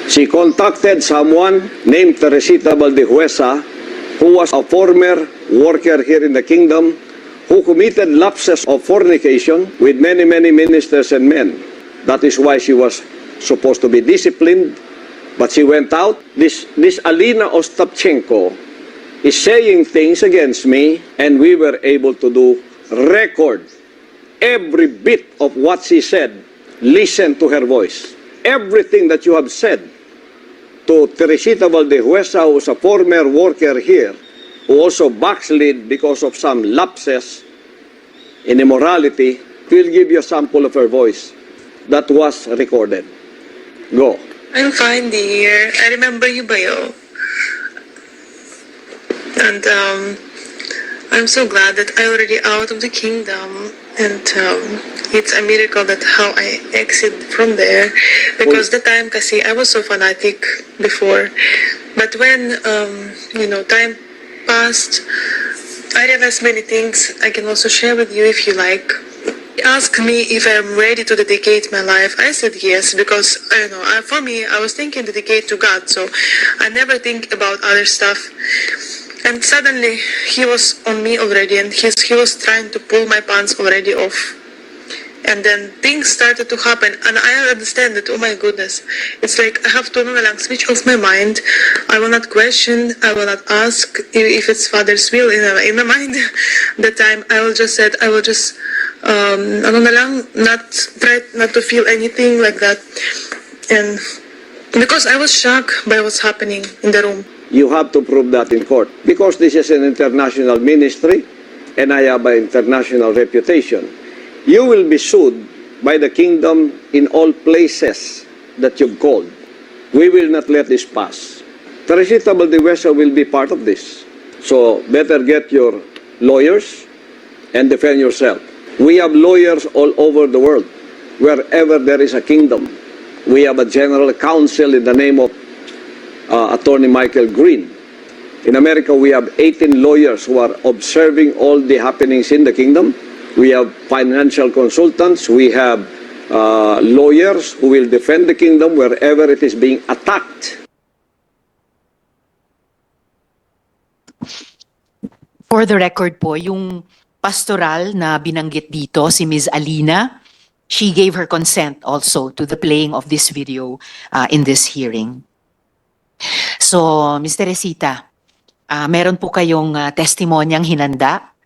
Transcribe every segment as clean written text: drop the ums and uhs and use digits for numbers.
She contacted someone named Teresita Valdehuesa, who was a former worker here in the kingdom, who committed lapses of fornication with many, many ministers and men. That is why she was supposed to be disciplined, but she went out. This Alina Ostapchenko is saying things against me, and we were able to do record every bit of what she said. Listen to her voice. Everything that you have said to Teresita Valdehuesa, who is a former worker here, who also backslid because of some lapses in immorality, we'll give you a sample of her voice that was recorded. Go. I'm fine, dear. I remember you, Bayo. And I'm so glad that I'm already out of the kingdom. And it's a miracle that how I exit from there. Because the time kasi I was so fanatic before. But when, time passed, I realized many things I can also share with you if you like. He asked me if I'm ready to dedicate my life. I said yes, because for me, I was thinking dedicate to God, so I never think about other stuff. And suddenly, he was on me already, and he was trying to pull my pants already off. And then things started to happen, and I understand that, oh my goodness, it's like I have to switch off my mind. I will not question, I will not ask if it's Father's will in my mind. That time, I will just not try not to feel anything like that. And because I was shocked by what's happening in the room. You have to prove that in court, because this is an international ministry and I have an international reputation. You will be sued by the kingdom in all places that you've called. We will not let this pass. Teresita Valdehuesa will be part of this. So better get your lawyers and defend yourself. We have lawyers all over the world. Wherever there is a kingdom, we have a general counsel in the name of Attorney Michael Green. In America, we have 18 lawyers who are observing all the happenings in the kingdom. We have financial consultants. We have lawyers who will defend the kingdom wherever it is being attacked. For the record po, yung pastoral na binanggit dito, si Ms. Alina, she gave her consent also to the playing of this video in this hearing. So, Ms. Teresita, meron po kayong testimonyang hinanda.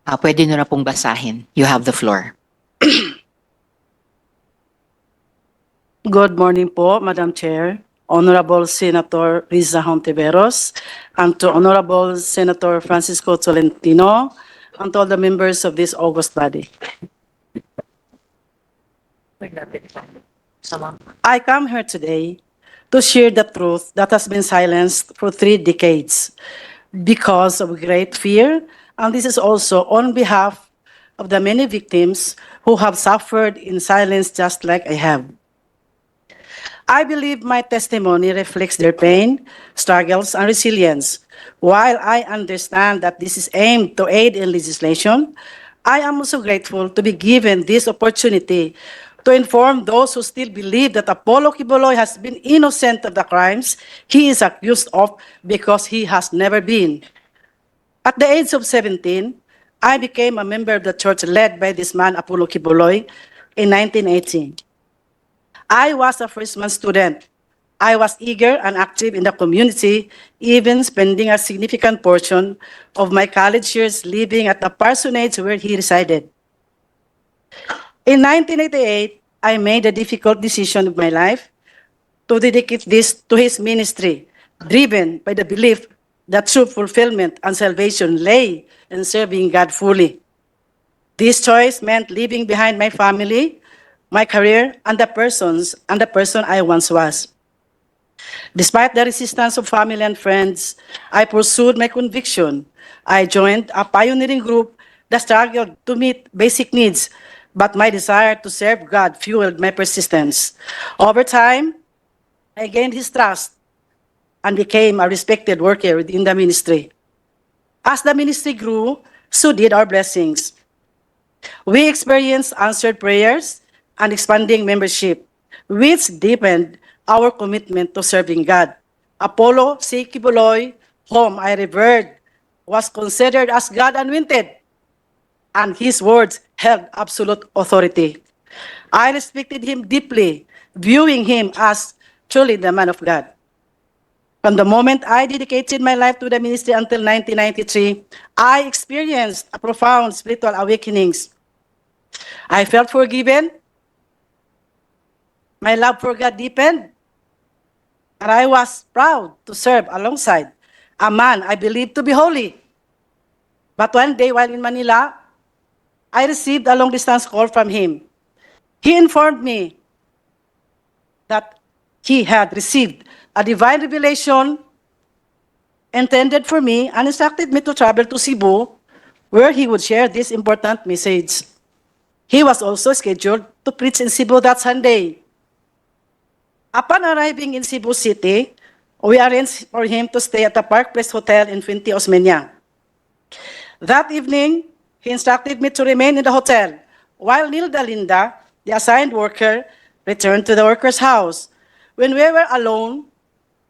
Pwede nyo na pong basahin. You have the floor. Good morning po, Madam Chair, Honorable Senator Riza Hontiveros, and to Honorable Senator Francisco Tolentino, and to all the members of this august body. I come here today to share the truth that has been silenced for 3 decades because of great fear, and this is also on behalf of the many victims who have suffered in silence just like I have. I believe my testimony reflects their pain, struggles, and resilience. While I understand that this is aimed to aid in legislation, I am also grateful to be given this opportunity to inform those who still believe that Apollo Quiboloy has been innocent of the crimes he is accused of because he has never been. At the age of 17, I became a member of the church led by this man, Apollo Quiboloy, in 1980. I was a freshman student. I was eager and active in the community, even spending a significant portion of my college years living at the parsonage where he resided. In 1988, I made a difficult decision of my life to dedicate this to his ministry, driven by the belief that true fulfillment and salvation lay in serving God fully. This choice meant leaving behind my family, my career, and the person I once was. Despite the resistance of family and friends, I pursued my conviction. I joined a pioneering group that struggled to meet basic needs, but my desire to serve God fueled my persistence. Over time, I gained his trust and became a respected worker within the ministry. As the ministry grew, so did our blessings. We experienced answered prayers and expanding membership, which deepened our commitment to serving God. Apollo C. Kibuloy, whom I revered, was considered as God anointed, and his words held absolute authority. I respected him deeply, viewing him as truly the man of God. From the moment I dedicated my life to the ministry until 1993, I experienced a profound spiritual awakenings. I felt forgiven, my love for God deepened, and I was proud to serve alongside a man I believed to be holy. But one day while in Manila, I received a long-distance call from him. He informed me that he had received a divine revelation intended for me and instructed me to travel to Cebu, where he would share this important message. He was also scheduled to preach in Cebu that Sunday. Upon arriving in Cebu City, we arranged for him to stay at the Park Place Hotel in Fuente Osmeña. That evening, he instructed me to remain in the hotel, while Nilda Linda, the assigned worker, returned to the worker's house. When we were alone,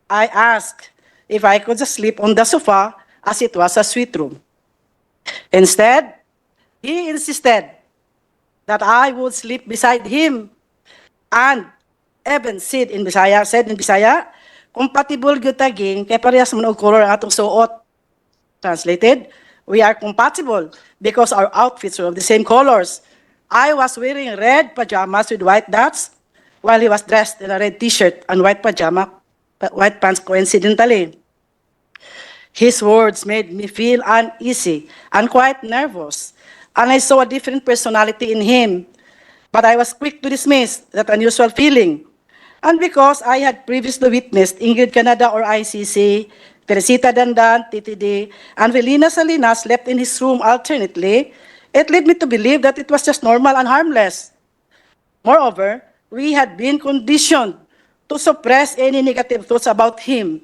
I asked if I could just sleep on the sofa as it was a suite room. Instead, he insisted that I would sleep beside him and even said in Bisaya, compatible gyud taging kay parehas man og color ang atong suot. Translated, we are compatible because our outfits are of the same colors. I was wearing red pajamas with white dots, while he was dressed in a red t-shirt and white pants coincidentally. His words made me feel uneasy and quite nervous, and I saw a different personality in him. But I was quick to dismiss that unusual feeling. And because I had previously witnessed Ingrid Canada or ICC, Teresita Dandan, TTD, and Velina Salinas slept in his room alternately, it led me to believe that it was just normal and harmless. Moreover, we had been conditioned to suppress any negative thoughts about him.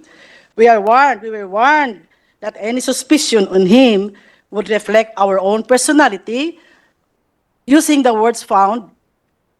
We were warned that any suspicion on him would reflect our own personality, using the words found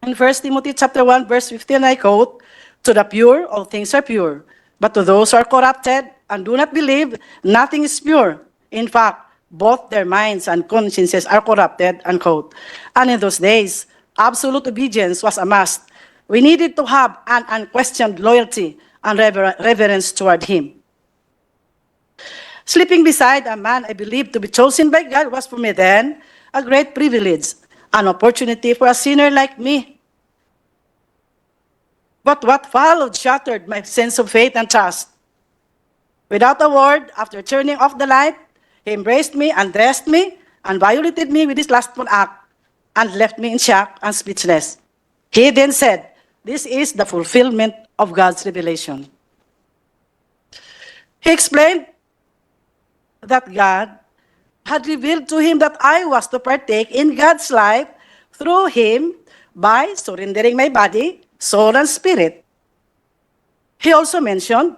in 1 Timothy chapter 1, verse 15, I quote, "To the pure, all things are pure, but to those who are corrupted and do not believe, nothing is pure. In fact, both their minds and consciences are corrupted," unquote. And in those days, absolute obedience was a must. We needed to have an unquestioned loyalty and reverence toward him. Sleeping beside a man I believed to be chosen by God was for me then a great privilege, an opportunity for a sinner like me. But what followed shattered my sense of faith and trust. Without a word, after turning off the light, he embraced me, undressed me, and violated me with his lustful act, and left me in shock and speechless. He then said, "This is the fulfillment of God's revelation." He explained that God had revealed to him that I was to partake in God's life through him by surrendering my body, soul, and spirit. He also mentioned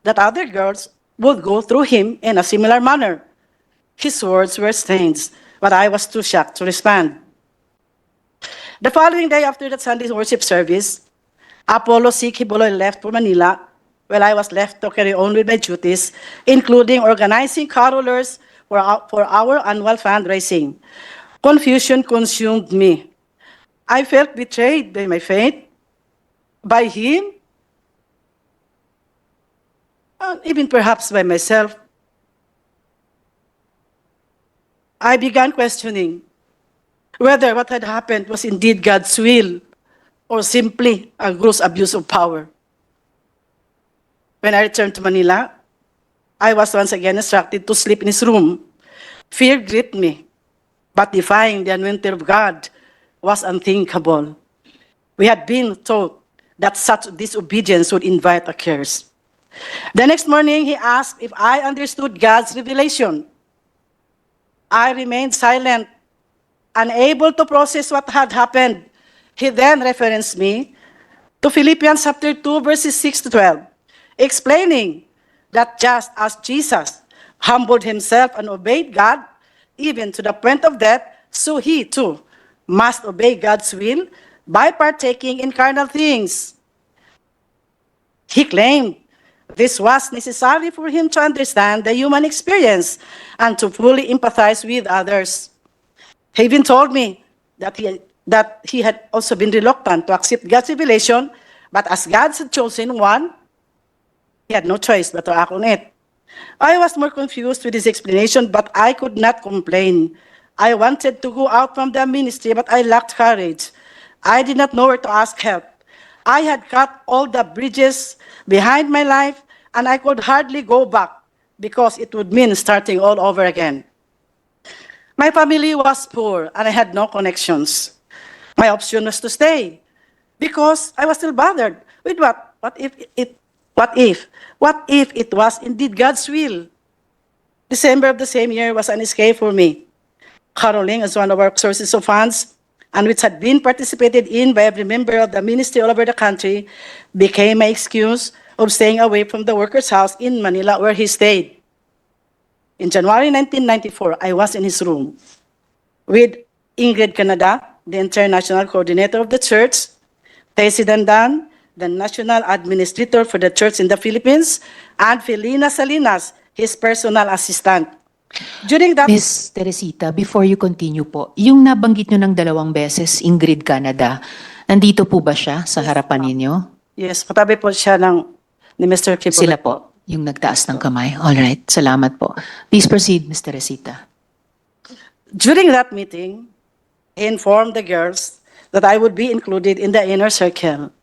that other girls would go through him in a similar manner. His words were strange, but I was too shocked to respond. The following day after that Sunday worship service, Apollo C. Kibuloy left for Manila, while I was left to carry on with my duties, including organizing carolers for our annual fundraising. Confusion consumed me. I felt betrayed by my faith, by him, and even perhaps by myself. I began questioning whether what had happened was indeed God's will or simply a gross abuse of power. When I returned to Manila, I was once again instructed to sleep in his room. Fear gripped me, but defying the anointing of God was unthinkable. We had been taught that such disobedience would invite a curse. The next morning, he asked if I understood God's revelation. I remained silent, unable to process what had happened. He then referenced me to Philippians chapter 2, verses 6 to 12, explaining that just as Jesus humbled himself and obeyed God, even to the point of death, so he too must obey God's will by partaking in carnal things. He claimed this was necessary for him to understand the human experience and to fully empathize with others. He even told me that he had also been reluctant to accept God's revelation, but as God had chosen one, he had no choice but to act on it. I was more confused with his explanation, but I could not complain. I wanted to go out from the ministry, but I lacked courage. I did not know where to ask help. I had cut all the bridges behind my life, and I could hardly go back because it would mean starting all over again. My family was poor, and I had no connections. My option was to stay because I was still bothered with what if it was indeed God's will? December of the same year was an escape for me. Caroling as one of our sources of funds, and which had been participated in by every member of the ministry all over the country, became my excuse of staying away from the worker's house in Manila where he stayed. In January 1994, I was in his room with Ingrid Canada, the international coordinator of the church, Tessie Dandan, the national administrator for the church in the Philippines, and Felina Salinas, his personal assistant. During that... Miss Teresita, before you continue po, yung nabanggit nyo ng 2 beses, Ingrid Canada, nandito po ba siya sa harapan ninyo? Yes, patabi po siya ni Mr. Kipo. Sila po, yung nagtaas ng kamay. All right, salamat po. Please proceed, Miss Teresita. During that meeting, he informed the girls that I would be included in the inner circle.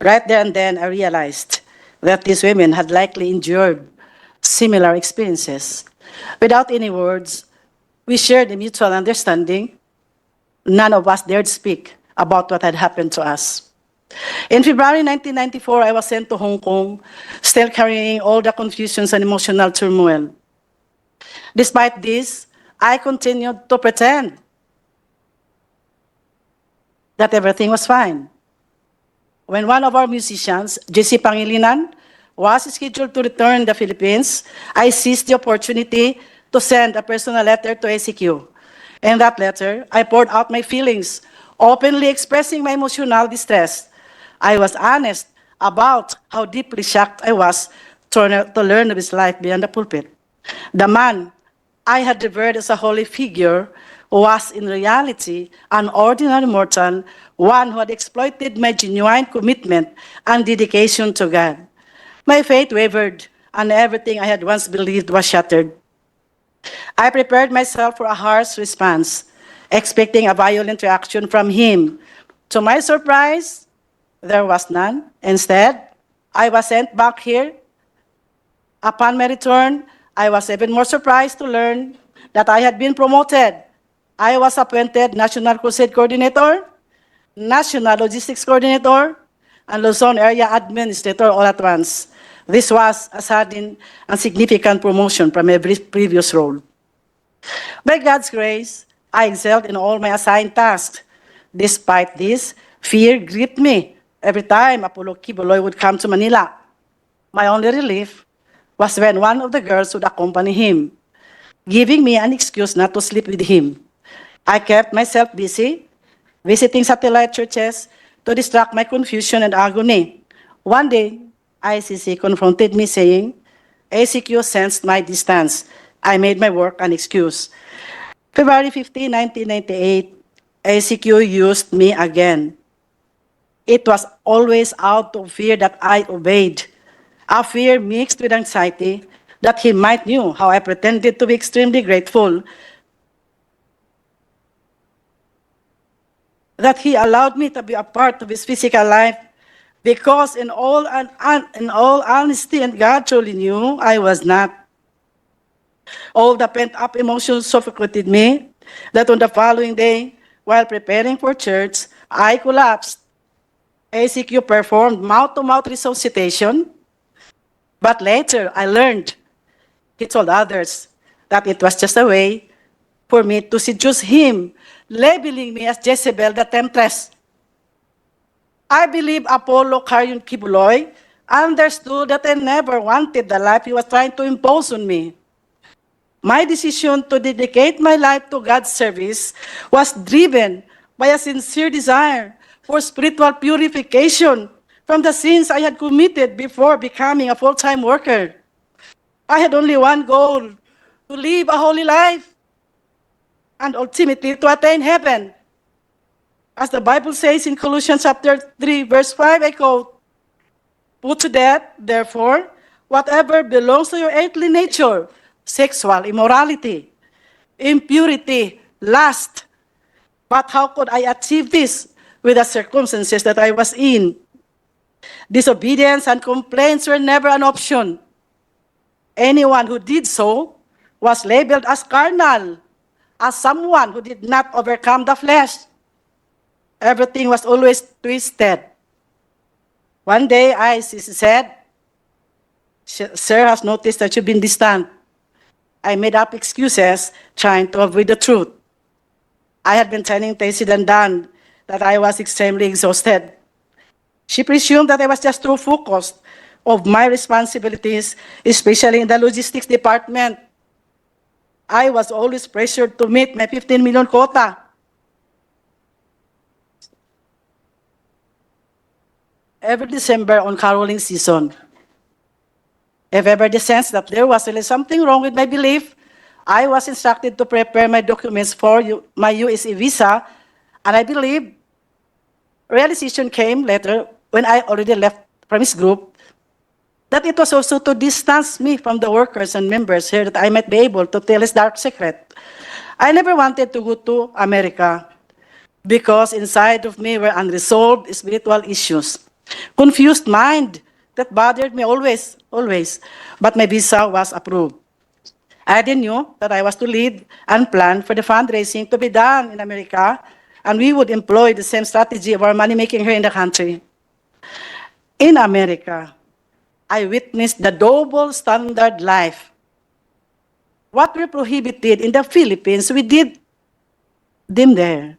Right there and then, I realized that these women had likely endured similar experiences. Without any words, we shared a mutual understanding. None of us dared speak about what had happened to us. In February 1994, I was sent to Hong Kong, still carrying all the confusions and emotional turmoil. Despite this, I continued to pretend that everything was fine. When one of our musicians, JC Pangilinan, was scheduled to return to the Philippines, I seized the opportunity to send a personal letter to ACQ. In that letter, I poured out my feelings, openly expressing my emotional distress. I was honest about how deeply shocked I was to learn of his life beyond the pulpit. The man I had revered as a holy figure was in reality an ordinary mortal, one who had exploited my genuine commitment and dedication to God. My faith wavered, and everything I had once believed was shattered. I prepared myself for a harsh response, expecting a violent reaction from him. To my surprise, there was none. Instead, I was sent back here. Upon my return, I was even more surprised to learn that I had been promoted. I was appointed National Crusade Coordinator, National Logistics Coordinator, and Luzon Area Administrator all at once. This was a sudden and significant promotion from every previous role. By God's grace, I excelled in all my assigned tasks. Despite this, fear gripped me every time Apollo Kibuloy would come to Manila. My only relief was when one of the girls would accompany him, giving me an excuse not to sleep with him. I kept myself busy, visiting satellite churches to distract my confusion and agony. One day, ICC confronted me saying, ACQ sensed my distance. I made my work an excuse. February 15, 1998, ACQ used me again. It was always out of fear that I obeyed, a fear mixed with anxiety that he might knew how I pretended to be extremely grateful that he allowed me to be a part of his physical life, because in all honesty, and God truly knew I was not. All the pent-up emotions suffocated me, that on the following day, while preparing for church, I collapsed. ACQ performed mouth-to-mouth resuscitation, but later I learned, he told others, that it was just a way for me to seduce him, labeling me as Jezebel the Temptress. I believe Apollo Carrion Kibuloy understood that I never wanted the life he was trying to impose on me. My decision to dedicate my life to God's service was driven by a sincere desire for spiritual purification, from the sins I had committed before becoming a full-time worker. I had only one goal, to live a holy life and ultimately to attain heaven. As the Bible says in Colossians chapter 3, verse 5, I quote, "Put to death, therefore, whatever belongs to your earthly nature, sexual immorality, impurity, lust." But how could I achieve this with the circumstances that I was in? Disobedience and complaints were never an option. Anyone who did so was labeled as carnal, as someone who did not overcome the flesh. Everything was always twisted. One day, she said, "Sir has noticed that you've been distant." I made up excuses, trying to avoid the truth. I had been telling Tessie and Dan that I was extremely exhausted. She presumed that I was just too focused of my responsibilities, especially in the logistics department. I was always pressured to meet my 15 million quota. Every December on caroling season, if ever the sense that there was really something wrong with my belief, I was instructed to prepare my documents for my USA visa, and I believe realization came later when I already left from his group, that it was also to distance me from the workers and members here, that I might be able to tell his dark secret. I never wanted to go to America because inside of me were unresolved spiritual issues, confused mind that bothered me always. But my visa was approved. I then knew that I was to lead and plan for the fundraising to be done in America, and we would employ the same strategy of our money-making here in the country. In America, I witnessed the double standard life. What we prohibited in the Philippines, we did them there.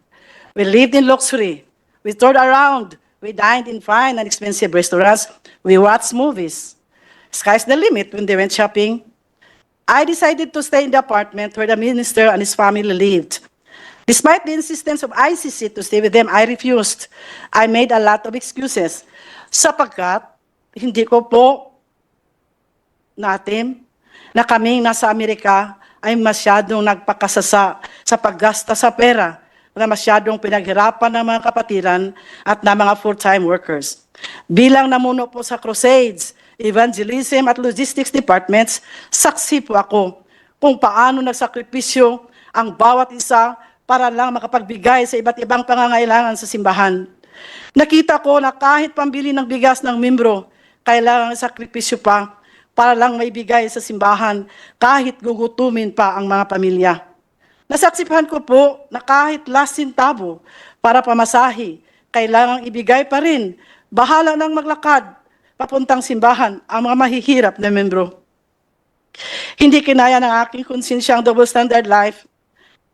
We lived in luxury. We toured around. We dined in fine and expensive restaurants. We watched movies. Sky's the limit when they went shopping. I decided to stay in the apartment where the minister and his family lived. Despite the insistence of ICC to stay with them, I refused. I made a lot of excuses. Sapagkat, hindi ko po natin na kaming nasa Amerika ay masyadong nagpakasasa sa paggasta sa pera, na masyadong pinaghirapan ng mga kapatiran at ng mga full-time workers. Bilang namuno po sa crusades, evangelism at logistics departments, saksi po ako kung paano nagsakripisyo ang bawat isa para lang makapagbigay sa iba't ibang pangangailangan sa simbahan. Nakita ko na kahit pambili ng bigas ng membro, kailangan sakripisyo pa para lang maibigay sa simbahan, kahit gugutumin pa ang mga pamilya. Nasaksipan ko po na kahit last centavo para pamasahe, kailangang ibigay pa rin. Bahala nang maglakad papuntang simbahan ang mga mahihirap na membro. Hindi kinaya ng aking konsensya ang double standard life.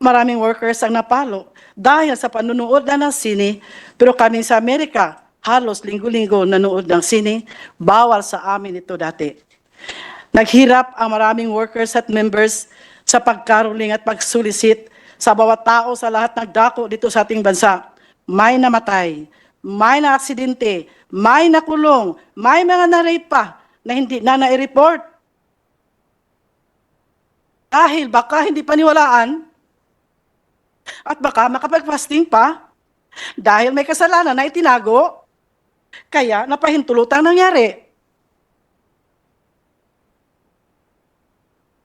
Maraming workers ang napalo dahil sa panunood na ng sine, pero kami sa Amerika, halos linggo-linggo nanood ng sine, bawal sa amin ito dati. Naghirap ang maraming workers at members sa pagkaruling at pagsulisit sa bawat tao sa lahat ng dako dito sa ating bansa. May namatay, may na-aksidente, may nakulong, may mga na-rape pa na hindi na na-report. Dahil baka hindi paniwalaan at baka makapag-fasting pa dahil may kasalanan na itinago, kaya napahintulutang nangyari.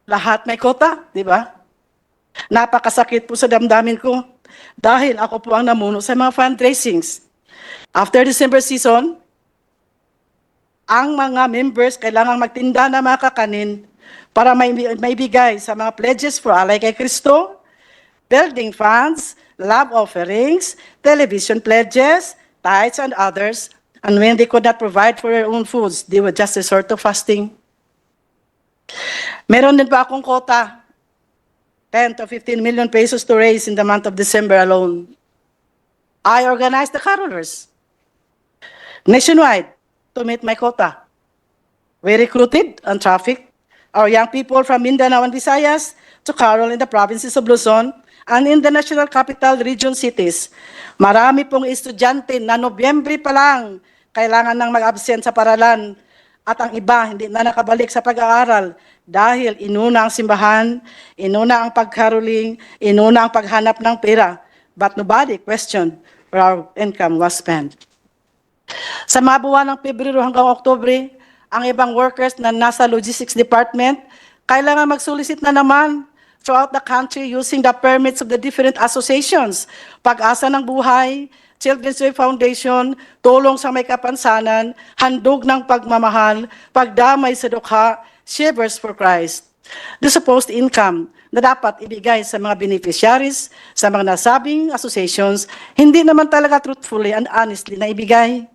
Lahat may kota, di ba? Napakasakit po sa damdamin ko dahil ako po ang namuno sa mga fundraisings. After December season, ang mga members kailangang magtinda ng mga kakanin para maibigay sa mga pledges for alay kay Kristo, building funds, love offerings, television pledges, tithes, and others. And when they could not provide for their own foods, they would just resort to fasting. Meron din pa akong quota, 10 to 15 million pesos to raise in the month of December alone. I organized the carolers nationwide to meet my quota. We recruited and trafficked our young people from Mindanao and Visayas to carol in the provinces of Luzon and in the national capital region cities. Marami pong estudyante na Nobyembre pa lang kailangan nang mag-absent sa paralan at ang iba hindi na nakabalik sa pag-aaral dahil inuna ang simbahan, inuna ang pagkaroling, inuna ang paghanap ng pera. But nobody questioned where our income was spent. Sa mga buwan ng Pebrero hanggang Oktubre, ang ibang workers na nasa logistics department, kailangan mag-solicit na naman throughout the country using the permits of the different associations. Pag-asa ng buhay, Children's Way Foundation, tulong sa may kapansanan, handog ng pagmamahal, pagdamay sa dukha, Shivers for Christ. The supposed income na dapat ibigay sa mga beneficiaries sa mga nasabing associations, hindi naman talaga truthfully and honestly na ibigay.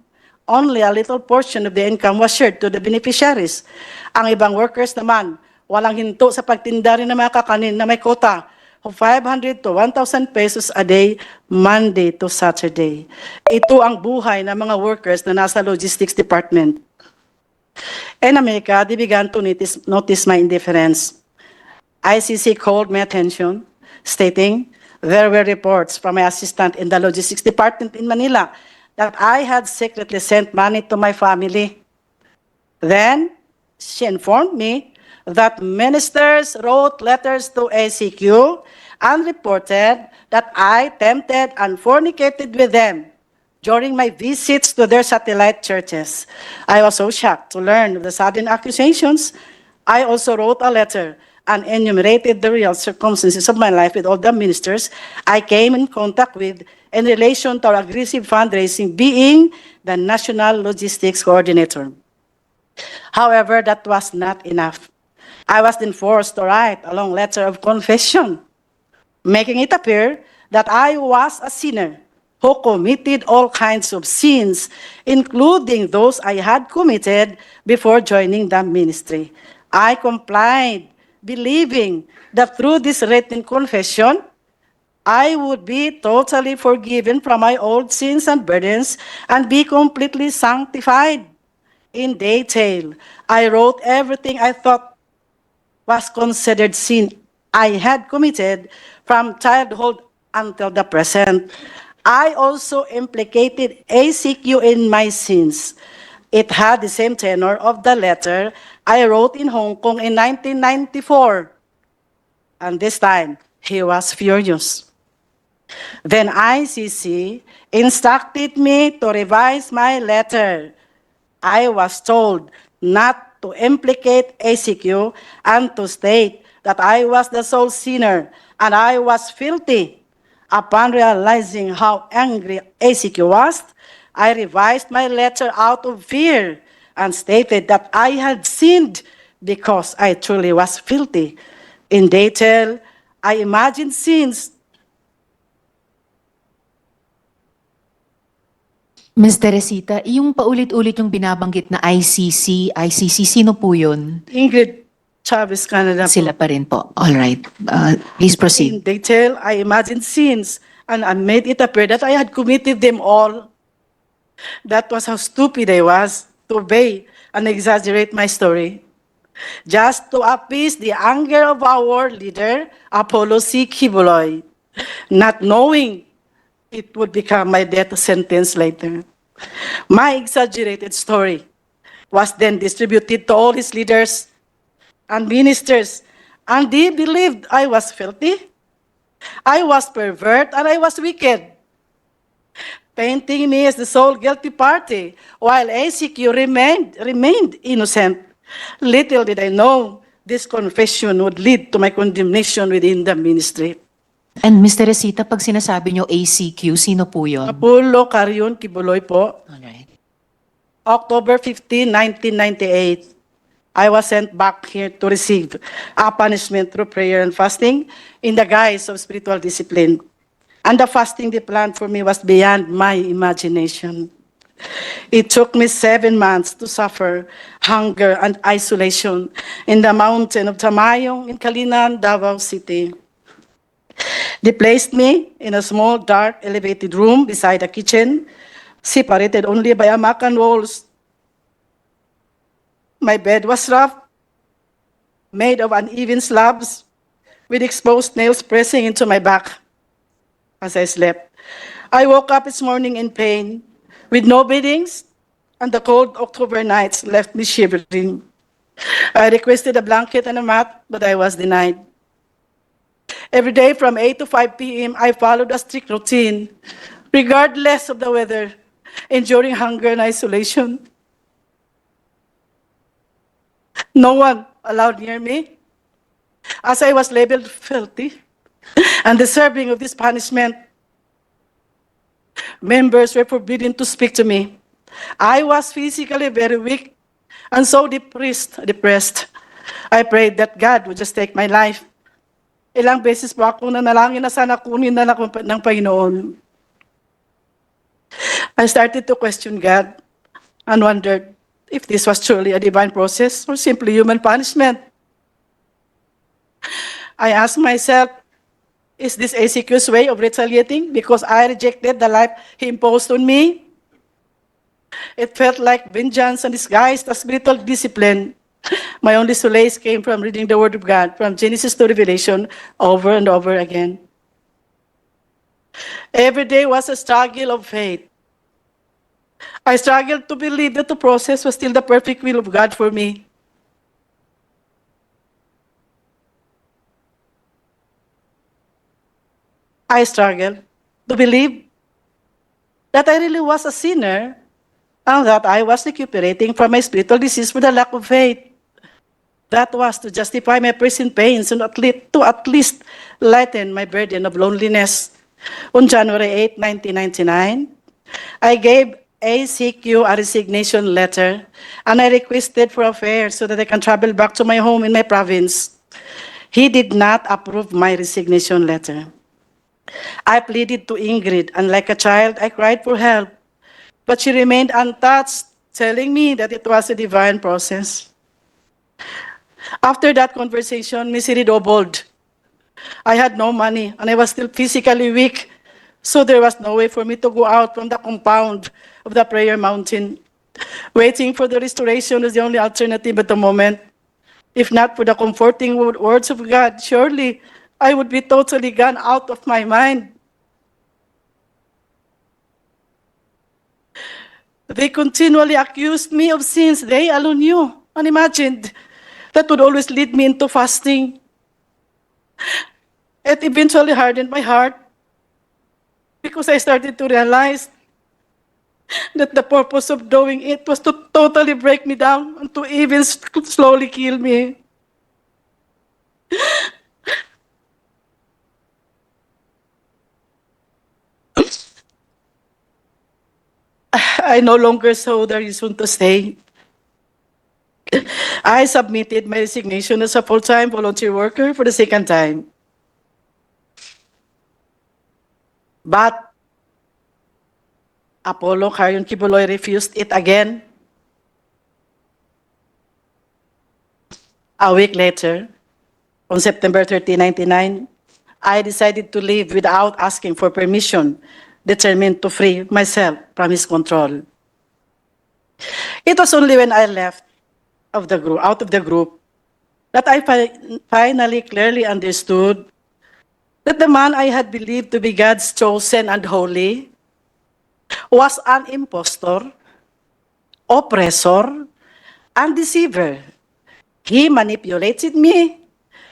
Only a little portion of the income was shared to the beneficiaries. Ang ibang workers naman, walang hinto sa pagtinda rin ng mga kakanin na may kota of 500 to 1,000 pesos a day, Monday to Saturday. Ito ang buhay ng mga workers na nasa logistics department. In America, they began to notice my indifference. ICC called my attention, stating there were reports from my assistant in the logistics department in Manila that I had secretly sent money to my family. Then, she informed me that ministers wrote letters to ACQ and reported that I tempted and fornicated with them during my visits to their satellite churches. I was so shocked to learn of the sudden accusations. I also wrote a letter and enumerated the real circumstances of my life with all the ministers I came in contact with in relation to our aggressive fundraising, being the National Logistics Coordinator. However, that was not enough. I was then forced to write a long letter of confession, making it appear that I was a sinner who committed all kinds of sins, including those I had committed before joining the ministry. I complied, believing that through this written confession, I would be totally forgiven from my old sins and burdens and be completely sanctified. In detail, I wrote everything I thought was considered sin I had committed from childhood until the present. I also implicated ACQ in my sins. It had the same tenor of the letter I wrote in Hong Kong in 1994. And this time, he was furious. Then ICC instructed me to revise my letter. I was told not to implicate ACQ and to state that I was the sole sinner and I was filthy. Upon realizing how angry ACQ was, I revised my letter out of fear and stated that I had sinned because I truly was filthy. In detail, I imagined sins. Ms. Teresita, yung paulit-ulit yung binabanggit na ICC, sino po yun? Ingrid Chavez Canada. Sila pa rin po. All right. Please In proceed. detail, I imagined sins and I made it appear that I had committed them all. That was how stupid I was to obey and exaggerate my story. Just to appease the anger of our leader, Apollo C. Kibuloy, not knowing it would become my death sentence later. My exaggerated story was then distributed to all his leaders and ministers, and they believed I was filthy, I was pervert, and I was wicked, painting me as the sole guilty party, while ACQ remained innocent. Little did I know this confession would lead to my condemnation within the ministry. And Ms. Teresita, pag sinasabi nyo ACQ, sino po yun? Apollo Carion Kibuloy po. All right. October 15, 1998, I was sent back here to receive a punishment through prayer and fasting in the guise of spiritual discipline. And the fasting they planned for me was beyond my imagination. It took me 7 months to suffer hunger and isolation in the mountain of Tamayong in Kalinan, Davao City. They placed me in a small, dark, elevated room beside a kitchen, separated only by a mat and walls. My bed was rough, made of uneven slabs, with exposed nails pressing into my back as I slept. I woke up this morning in pain, with no beatings, and the cold October nights left me shivering. I requested a blanket and a mat, but I was denied. Every day from 8 to 5 p.m., I followed a strict routine, regardless of the weather, enduring hunger and isolation. No one allowed near me, as I was labeled filthy and deserving of this punishment. Members were forbidden to speak to me. I was physically very weak and so depressed. I prayed that God would just take my life. Ilang beses po ako nanalangin na sana kunin na lang ako ng Panginoon. I started to question God and wondered if this was truly a divine process or simply human punishment. I asked myself, is this ACQ's way of retaliating because I rejected the life he imposed on me? It felt like vengeance and disguised as spiritual discipline. My only solace came from reading the Word of God from Genesis to Revelation over and over again. Every day was a struggle of faith. I struggled to believe that the process was still the perfect will of God for me. I struggled to believe that I really was a sinner and that I was recuperating from my spiritual disease for the lack of faith. That was to justify my present pains and at least lighten my burden of loneliness. On January 8, 1999, I gave ACQ a resignation letter and I requested for a fare so that I can travel back to my home in my province. He did not approve my resignation letter. I pleaded to Ingrid, and like a child, I cried for help. But she remained untouched, telling me that it was a divine process. After that conversation, misery doubled. I had no money, and I was still physically weak, so there was no way for me to go out from the compound of the prayer mountain. Waiting for the restoration was the only alternative at the moment. If not for the comforting words of God, surely I would be totally gone out of my mind. They continually accused me of sins they alone knew, unimagined, that would always lead me into fasting. It eventually hardened my heart because I started to realize that the purpose of doing it was to totally break me down and to even slowly kill me. I no longer saw the reason to stay. I submitted my resignation as a full-time volunteer worker for the second time. But Apollo Carion Kibuloy refused it again. A week later, on September 30, 1999, I decided to leave without asking for permission, determined to free myself from his control. It was only when I left out of the group that I finally clearly understood that the man I had believed to be God's chosen and holy was an impostor, oppressor, and deceiver. He manipulated me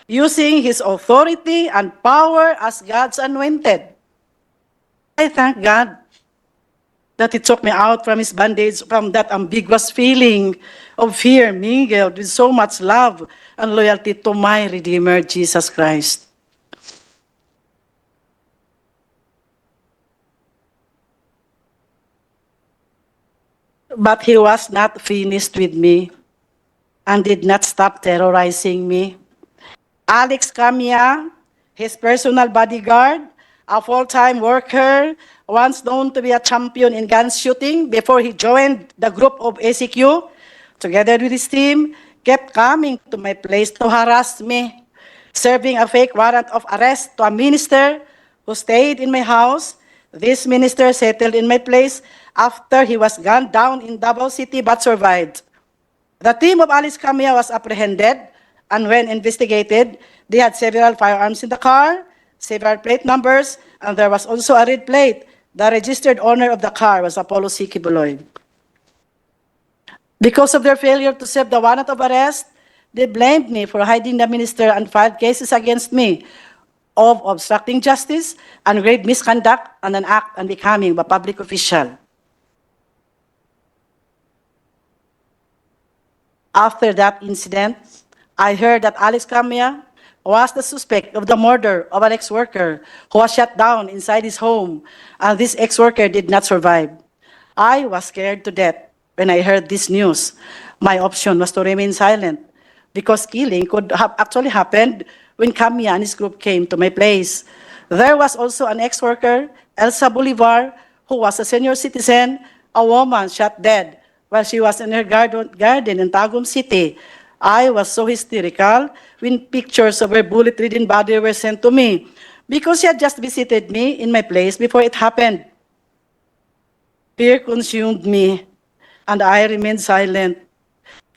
using his authority and power as God's anointed. I thank God that he took me out from his bondage, from that ambiguous feeling of fear mingled with so much love and loyalty to my Redeemer, Jesus Christ. But he was not finished with me and did not stop terrorizing me. Alex Camia, his personal bodyguard, a full-time worker, once known to be a champion in gun shooting before he joined the group of ACQ, together with his team, kept coming to my place to harass me, serving a fake warrant of arrest to a minister who stayed in my house. This minister settled in my place after he was gunned down in Davao City but survived. The team of Alice Camia was apprehended, and when investigated, they had several firearms in the car, several plate numbers, and there was also a red plate. The registered owner of the car was Apollo C. Kibuloy. Because of their failure to serve the warrant of arrest, they blamed me for hiding the minister and filed cases against me of obstructing justice and grave misconduct and an act unbecoming of a public official. After that incident, I heard that Alex Camia was the suspect of the murder of an ex-worker who was shot down inside his home, and this ex-worker did not survive. I was scared to death when I heard this news. My option was to remain silent because killing could have actually happened when Camia and his group came to my place. There was also an ex-worker, Elsa Bolivar, who was a senior citizen, a woman shot dead while she was in her garden in Tagum City. I was so hysterical when pictures of her bullet-ridden body were sent to me because she had just visited me in my place before it happened. Fear consumed me and I remained silent.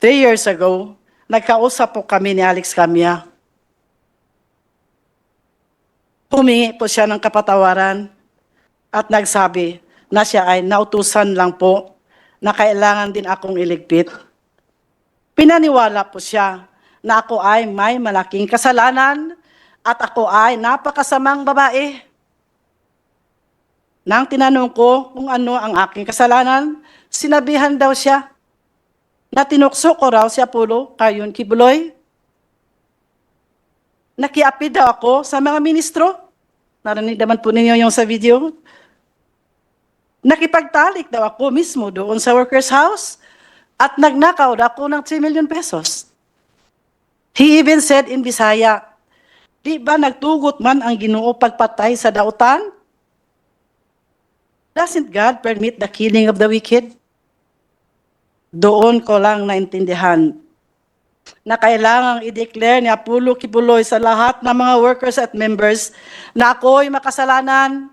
3 years ago, nagkausap po kami ni Alex Camia. Humingi po siya ng kapatawaran at nagsabi na siya ay nautusan lang po na kailangan din akong iligpit. Pinaniwala po siya na ako ay may malaking kasalanan at ako ay napakasamang babae. Nang tinanong ko kung ano ang aking kasalanan, sinabihan daw siya na tinukso ko raw si Apollo Cayon Kibuloy. Nakiapi daw ako sa mga ministro. Narinig naman po ninyo yung sa video. Nakipagtalik daw ako mismo doon sa workers' house at nagnakaw daw ako ng 3 million pesos. He even said in Bisaya, di ba nagtugot man ang Ginoo pagpatay sa dautan? Doesn't God permit the killing of the wicked? Doon ko lang naintindihan na kailangang i-declare ni Apollo Kibuloy sa lahat ng mga workers at members na ako'y makasalanan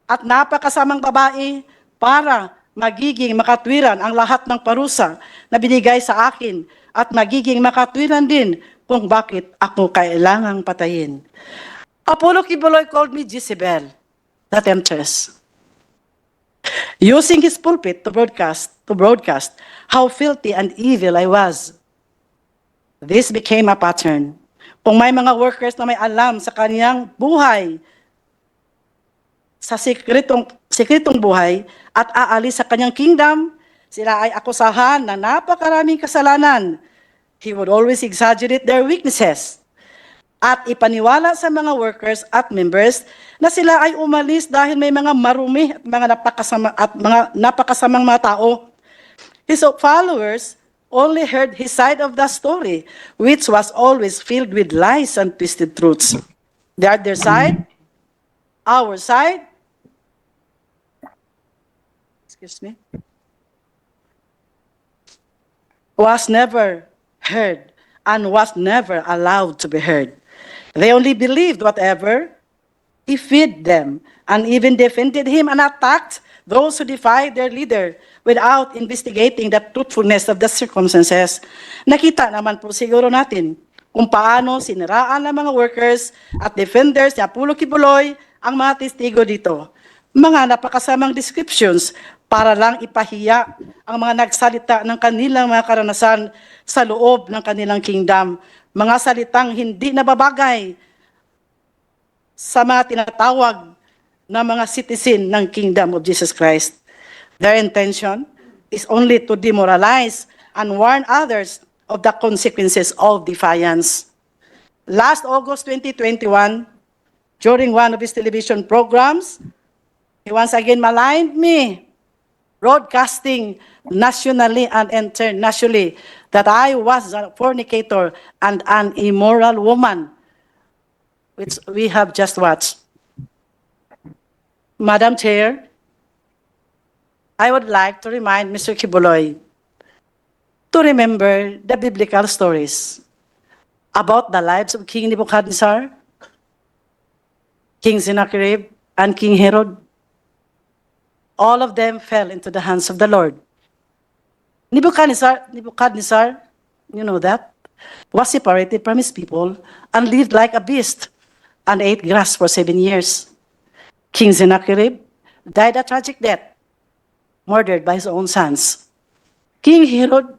at napakasamang babae para magiging makatwiran ang lahat ng parusa na binigay sa akin at magiging makatwiran din kung bakit ako kailangang patayin. Apollo Kibuloy called me Jezebel, the temptress, using his pulpit to broadcast how filthy and evil I was. This became a pattern. Kung may mga workers na may alam sa kaniyang buhay, sa sikretong buhay at aalis sa kanyang kingdom, sila ay akusahan na napakaraming kasalanan. He would always exaggerate their weaknesses at ipaniwala sa mga workers at members na sila ay umalis dahil may mga marumi at mga napakasamang mga tao. His followers only heard his side of the story, which was always filled with lies and twisted truths. The other side, our side, was never heard and was never allowed to be heard. They only believed whatever he fed them and even defended him and attacked those who defied their leader without investigating the truthfulness of the circumstances. Nakita naman po siguro natin kung paano siniraan ng mga workers at defenders ni Apollo Kibuloy ang mga testigo dito. Mga napakasamang descriptions para lang ipahiya ang mga nagsalita ng kanilang mga karanasan sa loob ng kanilang kingdom. Mga salitang hindi nababagay sa mga tinatawag na mga citizen ng kingdom of Jesus Christ. Their intention is only to demoralize and warn others of the consequences of defiance. Last August 2021, during one of his television programs, he once again maligned me, broadcasting nationally and internationally that I was a fornicator and an immoral woman, which we have just watched. Madam Chair, I would like to remind Mr. Kibuloy to remember the biblical stories about the lives of King Nebuchadnezzar, King Sennacherib, and King Herod. All of them fell into the hands of the Lord. Nebuchadnezzar, you know that, was separated from his people and lived like a beast and ate grass for 7 years. King Sennacherib died a tragic death, murdered by his own sons. King Herod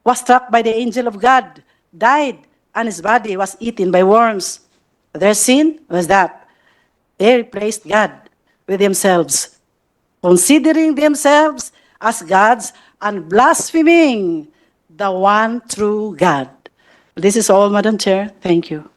was struck by the angel of God, died, and his body was eaten by worms. Their sin was that they replaced God with themselves, considering themselves as gods and blaspheming the one true God. This is all, Madam Chair. Thank you.